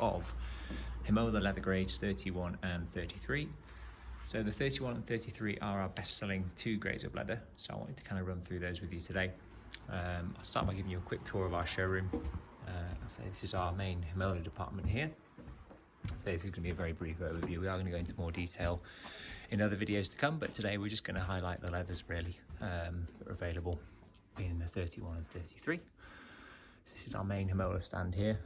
of Himolla leather grades 31 and 33. So the 31 and 33 are our best-selling two grades of leather, so I wanted to kind of run through those with you today. I'll start by giving you a quick tour of our showroom. I'll say this is our main Himolla department here. So this is going to be a very brief overview. We are going to go into more detail in other videos to come, but today we're just going to highlight the leathers really that are available in the 31 and 33. So this is our main Himolla stand here.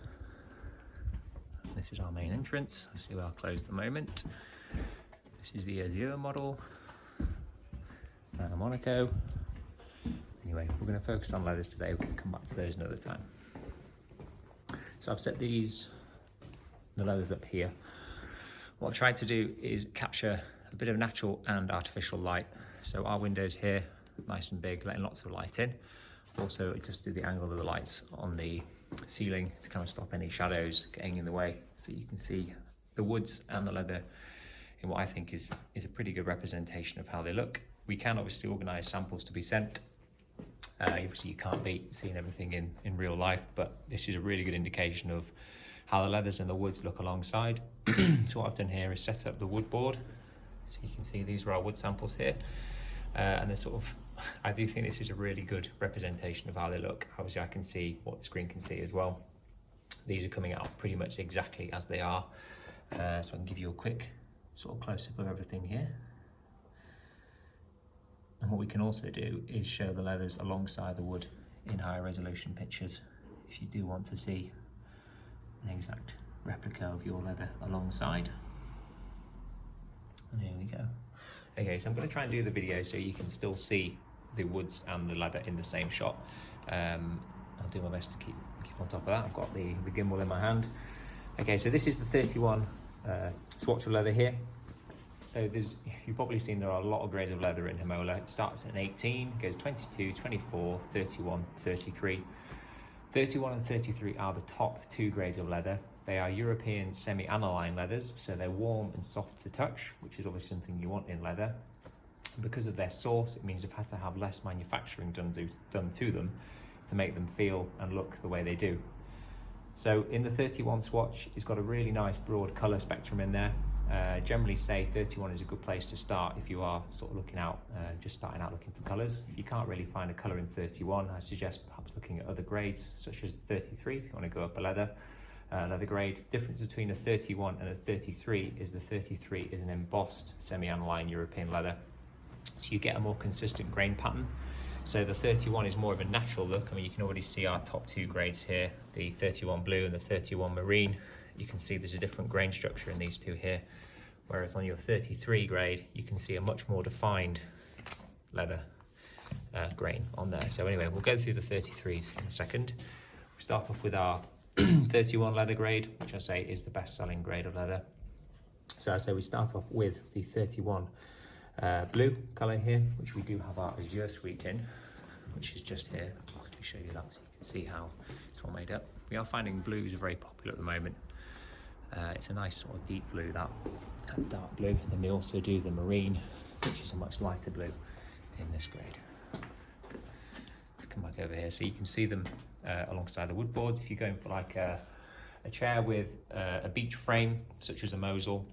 This is our main entrance. See, we are closed at the moment. This is the Azure model, Monaco. Anyway, we're going to focus on leathers today. We can come back to those another time. So I've set the leathers up here. What I've tried to do is capture a bit of natural and artificial light. So our windows here, nice and big, letting lots of light in. Also adjusted the angle of the lights on the ceiling to kind of stop any shadows getting in the way, so you can see the woods and the leather in what I think is a pretty good representation of how they look. We can obviously organise samples to be sent. Obviously you can't be seeing everything in real life, but this is a really good indication of how the leathers and the woods look alongside. So what I've done here is set up the wood board, so you can see these are our wood samples here, and they're sort of, I do think this is a really good representation of how they look. Obviously I can see what the screen can see as well. These are coming out pretty much exactly as they are, so I can give you a quick sort of close-up of everything here. And what we can also do is show the leathers alongside the wood in higher resolution pictures if you do want to see an exact replica of your leather alongside. And here we go. Okay, so I'm going to try and do the video so you can still see the woods and the leather in the same shot. I'll do my best to keep on top of that. I've got the gimbal in my hand. Okay, so this is the 31 swatch of leather here. So you've probably seen there are a lot of grades of leather in Himolla. It starts at 18, goes 22, 24, 31, 33. 31 and 33 are the top two grades of leather. They are European semi-aniline leathers, so they're warm and soft to touch, which is obviously something you want in leather. Because of their source, it means they've had to have less manufacturing done to them to make them feel and look the way they do. So in the 31 swatch, it's got a really nice broad colour spectrum in there. Generally say 31 is a good place to start if you are sort of looking out, just starting out looking for colours. If you can't really find a colour in 31, I suggest perhaps looking at other grades, such as 33 if you want to go up a leather grade. Difference between a 31 and a 33 is the 33 is an embossed semi-aniline European leather, so you get a more consistent grain pattern. So the 31 is more of a natural look. I mean, you can already see our top two grades here, the 31 blue and the 31 marine. You can see there's a different grain structure in these two here, whereas on your 33 grade, you can see a much more defined leather grain on there. So anyway, we'll go through the 33s in a second. We start off with our 31 leather grade, which I say is the best selling grade of leather. So I say we start off with the 31 blue colour here, which we do have our Azure suite in, which is just here. I'll quickly show you that so you can see how it's all made up. We are finding blues are very popular at the moment. It's a nice sort of deep blue, that dark blue. Then we also do the marine, which is a much lighter blue in this grade. Come back over here so you can see them alongside the wood boards. If you're going for like a chair with a beech frame, such as a Mosel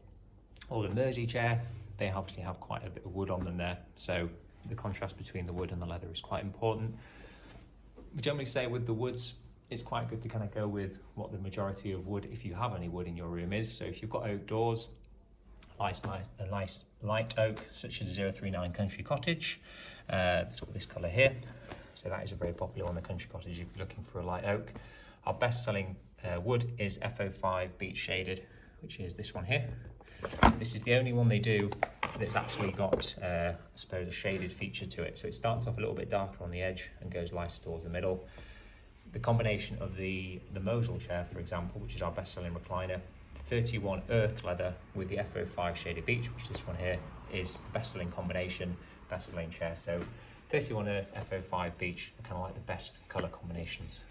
or the Mersey chair, they obviously have quite a bit of wood on them there. So the contrast between the wood and the leather is quite important. We generally say with the woods, it's quite good to kind of go with what the majority of wood, if you have any wood in your room, is. So if you've got oak doors, a nice light oak, such as 039 Country Cottage, sort of this colour here. So that is a very popular one, the Country Cottage, if you're looking for a light oak. Our best selling wood is FO5 Beech Shaded, which is this one here. This is the only one they do that's actually got, I suppose, a shaded feature to it. So it starts off a little bit darker on the edge and goes lighter towards the middle. The combination of the Mosel chair, for example, which is our best-selling recliner, 31 earth leather with the FO5 shaded beech, which is this one here, is the best-selling combination, best-selling chair. So 31 earth, FO5 beech are kind of like the best colour combinations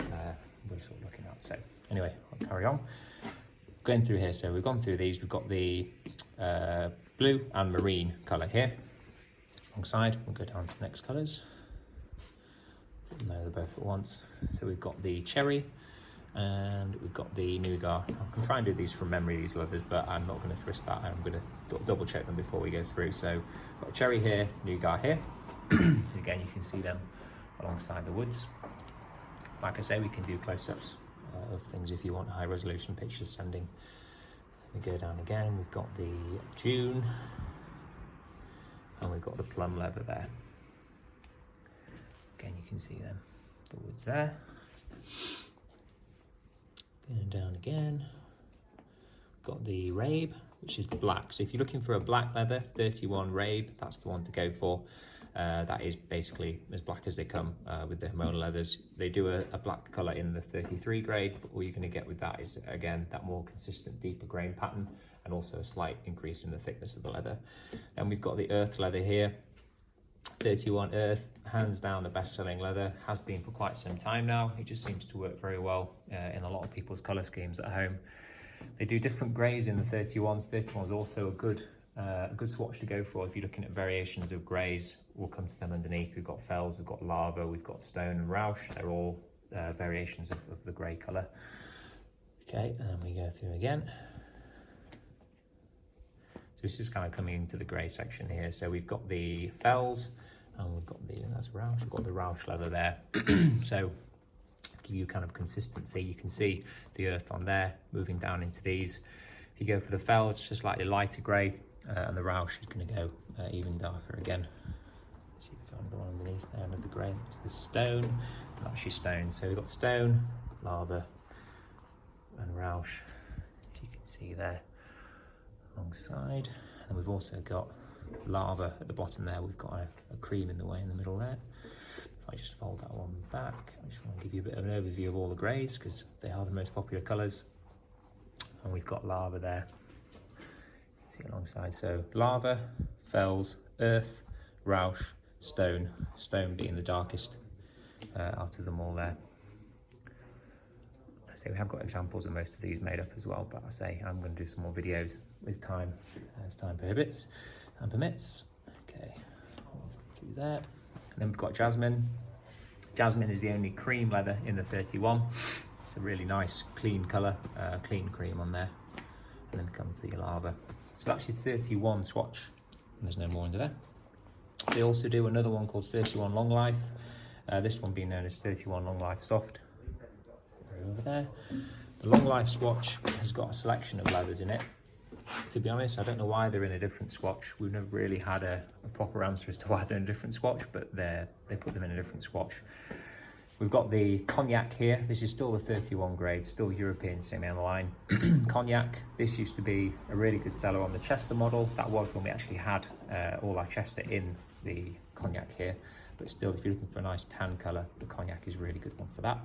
we're sort of looking at. So anyway, I'll carry on. Going through here, so we've gone through these. We've got the blue and marine colour here alongside. We'll go down to the next colours. No, they're both at once. So we've got the cherry And we've got the Nougat. I can try and do these from memory, these leathers, but I'm not going to risk that. I'm going to double check them before we go through. So got cherry here, Nougat here. Again, you can see them alongside the woods. Like I say, we can do close-ups of things if you want high resolution pictures sending. Let me go down again. We've got the June, and we've got the Plum Leather there. Again, you can see them, the woods there. Going down again, got the Rabe, which is the black. So if you're looking for a black leather, 31 Rabe, that's the one to go for. That is basically as black as they come with the Himolla leathers. They do a black colour in the 33 grade, but all you're going to get with that is, again, that more consistent, deeper grain pattern, and also a slight increase in the thickness of the leather. Then we've got the Earth leather here, 31 Earth, hands down the best-selling leather, has been for quite some time now. It just seems to work very well in a lot of people's colour schemes at home. They do different greys in the 31s. 31 is also a good swatch to go for if you're looking at variations of greys. We'll come to them underneath. We've got Fells, we've got Lava, we've got Stone and Rouge. They're all variations of the grey colour. Okay, and then we go through again. So this is kind of coming into the grey section here. So we've got the Fells, and we've got that's Rouge. We've got the Rouge leather there. So give you kind of consistency. You can see the Earth on there moving down into these. If you go for the Fells, it's just slightly lighter grey, and the Rouge is going to go even darker again. See if we've got another one underneath there, another grey. It's the Stone, not actually Stone. So we've got Stone, Lava, and Rouge, if you can see there alongside. And we've also got Lava at the bottom there. We've got a cream in the way in the middle there. If I just fold that one back, I just want to give you a bit of an overview of all the greys because they are the most popular colours. And we've got Lava there, you can see alongside. So Lava, Fells, Earth, Rouge, Stone, Stone being the darkest out of them all there. So we have got examples of most of these made up as well, but I say I'm going to do some more videos with time as time prohibits and permits. Okay, through there. And then we've got Jasmine. Jasmine is the only cream leather in the 31. It's a really nice clean colour, clean cream on there. And then we come to the Lava. So actually 31 swatch, and there's no more under there. They also do another one called 31 Long Life. This one being known as 31 Long Life Soft. Over there. The Long Life swatch has got a selection of leathers in it. To be honest, I don't know why they're in a different swatch. We've never really had a proper answer as to why they're in a different swatch, but they put them in a different swatch. We've got the Cognac here. This is still the 31 grade, still European semi-line. Cognac, this used to be a really good seller on the Chester model. That was when we actually had all our Chester in the Cognac here. But still, if you're looking for a nice tan colour, the Cognac is a really good one for that.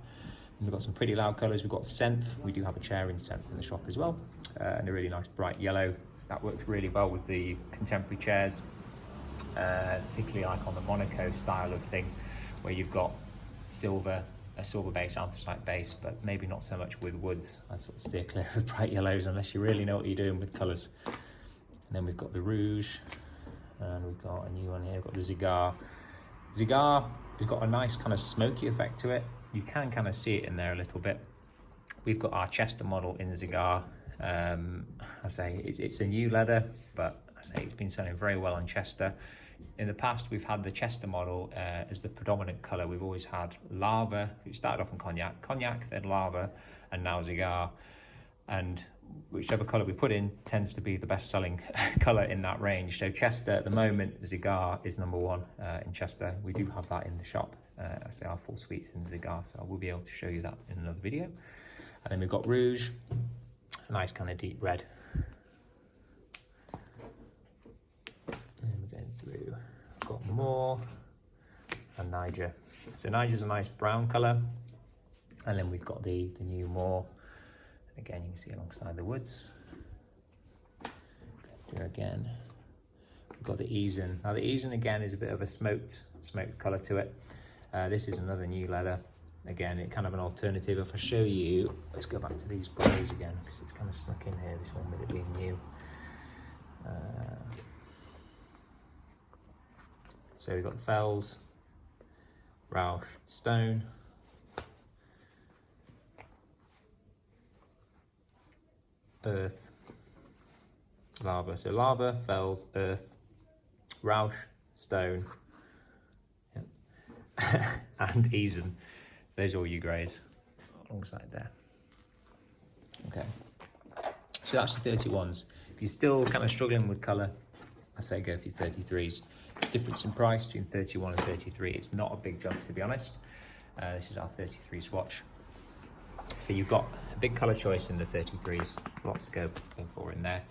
And we've got some pretty loud colours. We've got Scent. We do have a chair in Scent in the shop as well. And a really nice bright yellow. That works really well with the contemporary chairs, particularly like on the Monaco style of thing, where you've got silver, a silver base, anthracite base, but maybe not so much with woods. I sort of steer clear of bright yellows unless you really know what you're doing with colours. And then we've got the Rouge, and we've got a new one here. We've got the Zigar. Zigar has got a nice kind of smoky effect to it. You can kind of see it in there a little bit. We've got our Chester model in Zigar. I say it's a new leather, but I say it's been selling very well on Chester. In the past, we've had the Chester model as the predominant colour. We've always had Lava, which started off in Cognac, then Lava, and now Zigar. And whichever colour we put in tends to be the best selling colour in that range. So Chester at the moment, Zigar is #1 in Chester. We do have that in the shop. I say our full suite's in Zigar, so I will be able to show you that in another video. And then we've got Rouge, a nice kind of deep red. And we're going through, we've got Moor and Niger. So Niger's a nice brown colour. And then we've got the new Moor. Again, you can see alongside the woods. Go through again. We've got the Eason. Now the Eason again is a bit of a smoked colour to it. This is another new leather. Again, it's kind of an alternative. If I show you, let's go back to these greys again because it's kind of snuck in here, this one with it being new. So we've got the Fells, Rouge, Stone, earth, lava. So lava, fells, earth, Rouge, stone, yeah. And Eason. There's all your greys alongside there. Okay, so that's your 31s. If you're still kind of struggling with colour, I say go for your 33s. Difference in price between 31 and 33. It's not a big jump, to be honest. This is our 33 swatch. So you've got a big colour choice in the 33s. Lots to go for in there.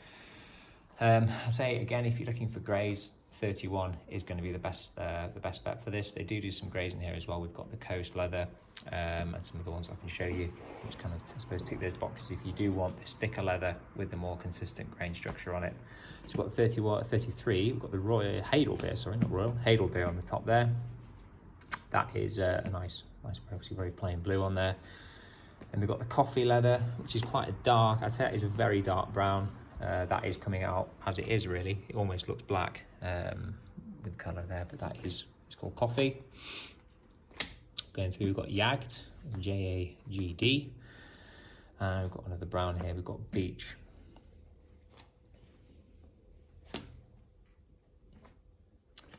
I say again, if you're looking for greys, 31 is going to be the best bet for this. They do some greys in here as well. We've got the Coast Leather and some of the ones I can show you, which kind of, I suppose, tick those boxes if you do want this thicker leather with the more consistent grain structure on it. So we've got 31, 33. We've got the Royal Heidelbeer, sorry, not Royal Heidelbeer on the top there. That is a nice, obviously very plain blue on there. And we've got the Coffee Leather, which is quite a dark. I'd say that is a very dark brown. That is coming out as it is, really. It almost looks black with colour there, but that is, it's called Coffee. Going through, we've got Jagd, Jagd. And we've got another brown here, we've got Beach.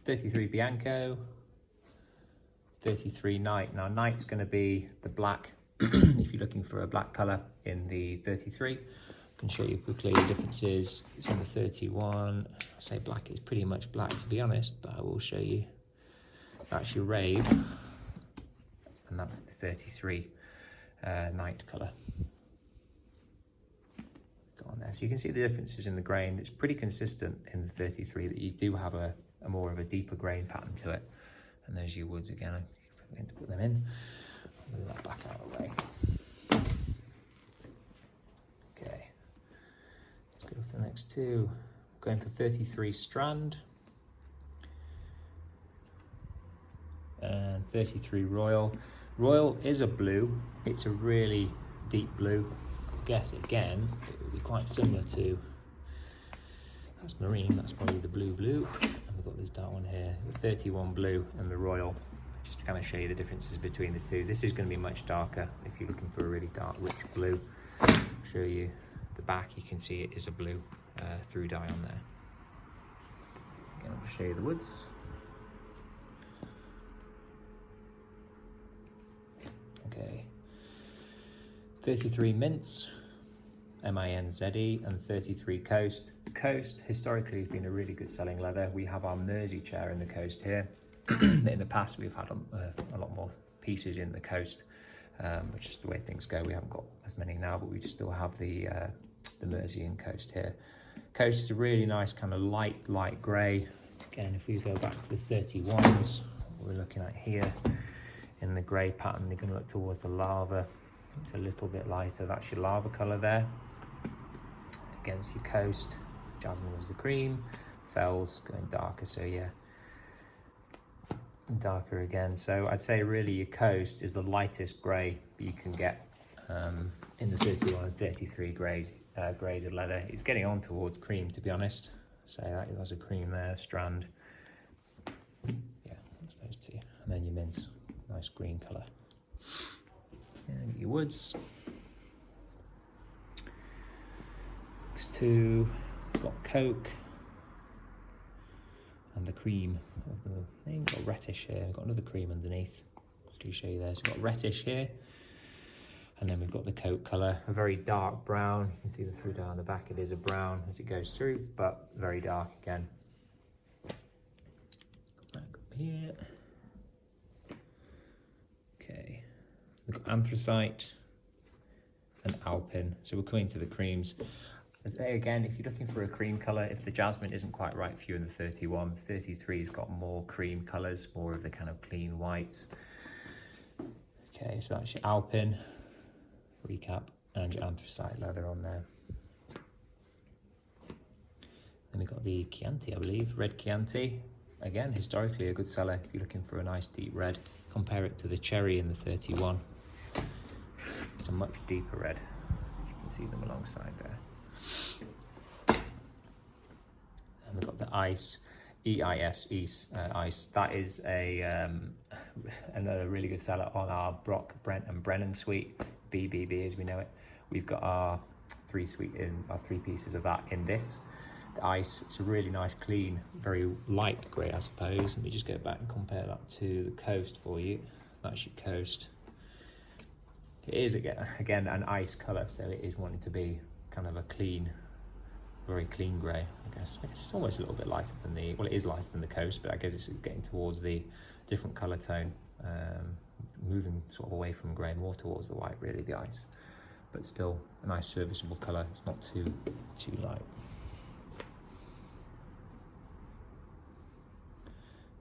.33 Bianco, 33 Night. Now Night's going to be the black, if you're looking for a black colour in the 33. I can show you quickly the differences. It's on the 31. I say black is pretty much black, to be honest, but I will show you. That's your Rave, and that's the 33 Night colour. Go on there. So you can see the differences in the grain. It's pretty consistent in the 33, that you do have a more of a deeper grain pattern to it. And there's your woods again. I'm going to put them in. I'll move that back out of the way. Okay, let's go for the next two. Going for 33 Strand and 33 Royal. Royal is a blue. It's a really deep blue. I guess again it will be quite similar to, that's Marine, that's probably the blue. And we've got this dark one here, the 31 blue and the Royal, just to kind of show you the differences between the two. This is going to be much darker if you're looking for a really dark rich blue. I'll show you the back, you can see it is a blue through dye on there. Again, I'll just show you the woods. Okay, 33 Mince, M-I-N-Z-E, and 33 Coast. Coast historically has been a really good selling leather. We have our Mersey chair in the Coast here. In the past we've had a lot more pieces in the Coast, which is the way things go. We haven't got as many now, but we just still have the Mersey and Coast here. Coast is a really nice kind of light grey. Again, if we go back to the 31s, what we're looking at here in the grey pattern, you're going to look towards the lava. It's a little bit lighter. That's your lava colour there against your Coast. Jasmine was the cream, Fells going darker, so yeah, darker again. So I'd say really your Coast is the lightest grey you can get in the 31 and 33 graded leather. It's getting on towards cream, to be honest. So that was a cream there, Strand. Yeah, that's those two. And then your Mince, nice green colour. And your Woods. Next two, got Coke and the cream of the name. Got Reddish here. We've got another cream underneath. Quickly show you there. So we've got Reddish here, and then we've got the Coke colour, a very dark brown. You can see the through down the back. It is a brown as it goes through, but very dark again. Back up here. Okay, we've got Anthracite and Alpine. So we're coming to the creams. Again, if you're looking for a cream colour, if the Jasmine isn't quite right for you in the 31, 33's got more cream colours, more of the kind of clean whites. Okay, so that's your Alpine recap and your Anthracite leather on there. Then we've got the Chianti, I believe, red Chianti. Again, historically a good seller if you're looking for a nice deep red. Compare it to the Cherry in the 31. It's a much deeper red. You can see them alongside there. And we've got the Ice, E-I-S, Ice. That is another really good seller on our Brock, Brent and Brennan suite, BBB as we know it. We've got our three pieces of that in this. The ice, it's a really nice, clean, very light grey, I suppose. Let me just go back and compare that to the Coast for you. That's your Coast. It is again an ice colour, so it is wanting to be kind of a clean, very clean grey. I guess it's almost a little bit lighter than the, well, it is lighter than the Coast, but I guess it's getting towards the different colour tone, moving sort of away from grey, more towards the white, really, the ice. But still a nice serviceable colour. It's not too light.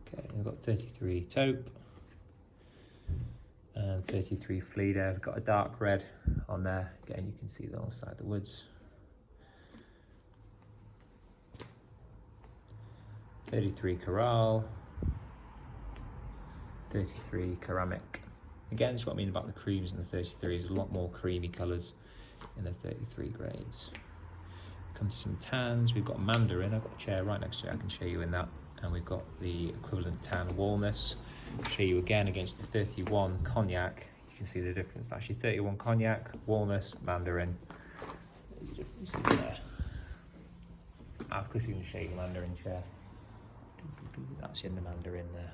Okay, we've got 33 taupe and 33 Fleeder. We've got a dark red on there. Again, you can see the other side of the woods. 33 Coral, 33 Ceramic. Again, that's what I mean about the creams in the 33s. There's a lot more creamy colours in the 33 grades. Comes some tans. We've got Mandarin. I've got a chair right next to it. I can show you in that. And we've got the equivalent tan Walnut. I'll show you again against the 31 Cognac. You can see the difference. Actually, 31 Cognac, Walnut, Mandarin. There. I'll quickly show you the Mandarin chair. That's in the Mandarin there.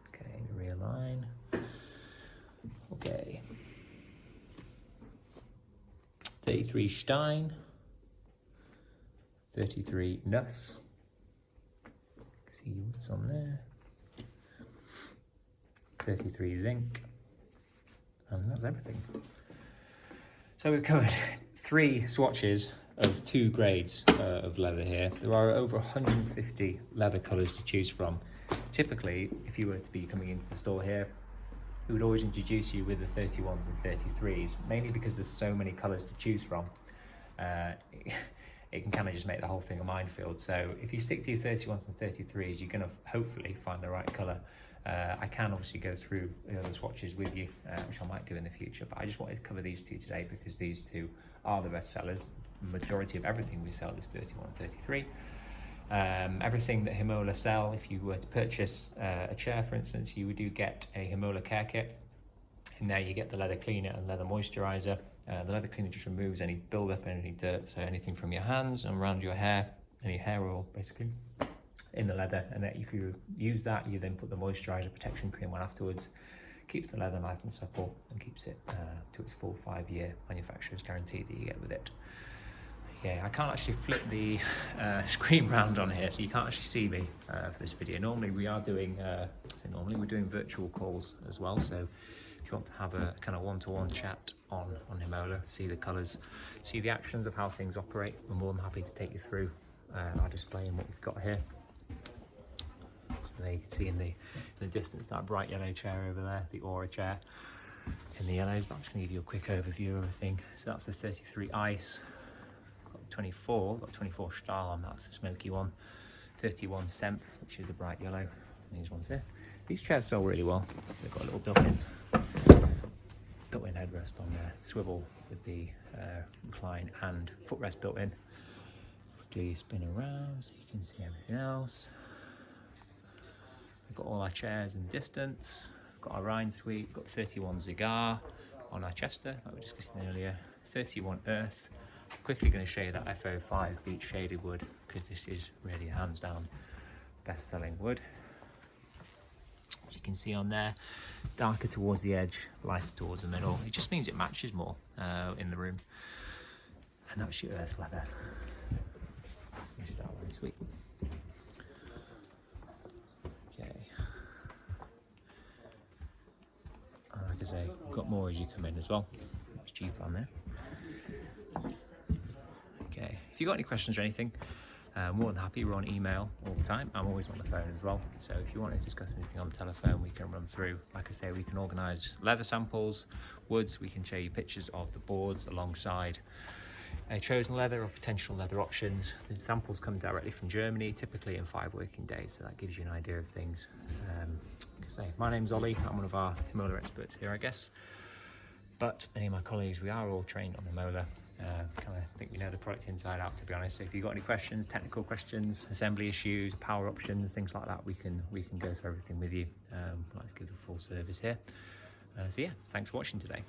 Okay, realign. Okay. 33 Stein. 33 Nuss. You can see what's on there. 33 Zinc. And that's everything. So we've covered 3 swatches of 2 grades of leather here. There are over 150 leather colours to choose from. Typically, if you were to be coming into the store here, we would always introduce you with the 31s and 33s, mainly because there's so many colours to choose from. It can kind of just make the whole thing a minefield. So if you stick to your 31s and 33s, you're going to hopefully find the right colour. I can obviously go through the other swatches with you, which I might do in the future, but I just wanted to cover these 2 today because these 2 are the best sellers. The majority of everything we sell is 31 and 33. Everything that Himolla sell, if you were to purchase a chair, for instance, you do get a Himolla care kit. In there you get the leather cleaner and leather moisturiser. The leather cleaner just removes any build-up and any dirt, so anything from your hands and around your hair, any hair oil basically, in the leather. And then if you use that, you then put the moisturiser protection cream on afterwards. Keeps the leather nice and supple and keeps it to its full 5-year manufacturer's guarantee that you get with it. Okay, I can't actually flip the screen round on here, so you can't actually see me for this video. Normally we are doing, we're doing virtual calls as well, so if you want to have a kind of one-to-one chat on Himolla, see the colours, see the actions of how things operate, we're more than happy to take you through our display and what we've got here. So there you can see in the distance that bright yellow chair over there, the Aura chair in the yellows, but I'm just going to give you a quick overview of everything. So that's the 33 Ice. Got 24 Stahl on that, it's a smoky one. 31 Senf, which is a bright yellow. These ones here. These chairs sell really well. They've got a little built-in headrest on there, swivel with the recline and footrest built in. Quickly spin around so you can see everything else. We've got all our chairs in the distance. We've got our Rhine suite. We've got 31 Cigar on our Chester, like we were discussing earlier. 31 Earth. Quickly going to show you that FO5 beech shaded wood because this is really hands down best selling wood. As you can see on there, darker towards the edge, lighter towards the middle. It just means it matches more in the room. And that's your Earth leather. This is our Rhine suite. Okay. And like I say, we've got more as you come in as well. It's cheap on there. Okay, if you've got any questions or anything, more than happy. We're on email all the time. I'm always on the phone as well. So if you want to discuss anything on the telephone, we can run through. Like I say, we can organise leather samples, woods. We can show you pictures of the boards alongside a chosen leather or potential leather options. The samples come directly from Germany, typically in 5 working days. So that gives you an idea of things. Like I say, my name's Ollie. I'm one of our Himolla experts here, I guess. But many of my colleagues, we are all trained on Himolla. Kind of think we know the product inside out, to be honest. So if you've got any questions, technical questions, assembly issues, power options, things like that, we can go through everything with you. I'd like to give the full service here. So yeah, thanks for watching today.